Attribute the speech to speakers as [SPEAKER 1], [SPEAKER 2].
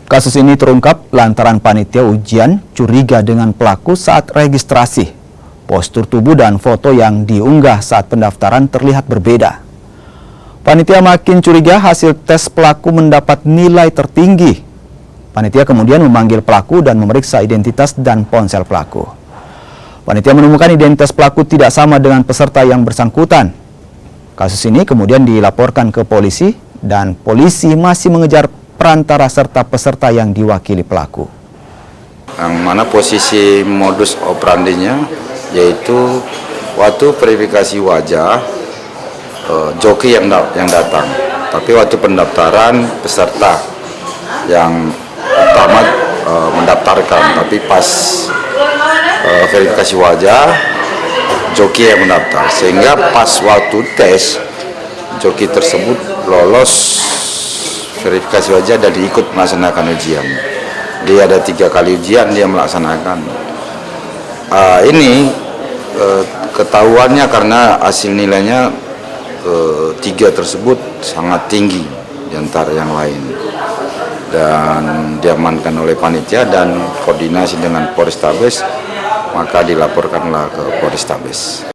[SPEAKER 1] Kasus ini terungkap lantaran panitia ujian curiga dengan pelaku saat registrasi. Postur tubuh dan foto yang diunggah saat pendaftaran terlihat berbeda. Panitia makin curiga hasil tes pelaku mendapat nilai tertinggi. Panitia kemudian memanggil pelaku dan memeriksa identitas dan ponsel pelaku. Panitia menemukan identitas pelaku tidak sama dengan peserta yang bersangkutan. Kasus ini kemudian dilaporkan ke polisi dan polisi masih mengejar perantara serta peserta yang diwakili pelaku.
[SPEAKER 2] Yang mana posisi modus operandinya yaitu waktu verifikasi wajah joki yang datang, tapi waktu pendaftaran peserta yang pertama mendaftarkan, tapi pas verifikasi wajah joki yang mendaftar, sehingga pas waktu tes joki tersebut lolos verifikasi wajah dan ikut melaksanakan ujian. Dia ada 3 kali ujian dia melaksanakan. Ini ketahuannya karena hasil nilainya 3 tersebut sangat tinggi di antara yang lain, dan diamankan oleh panitia dan koordinasi dengan Polrestabes, maka dilaporkanlah ke Polrestabes.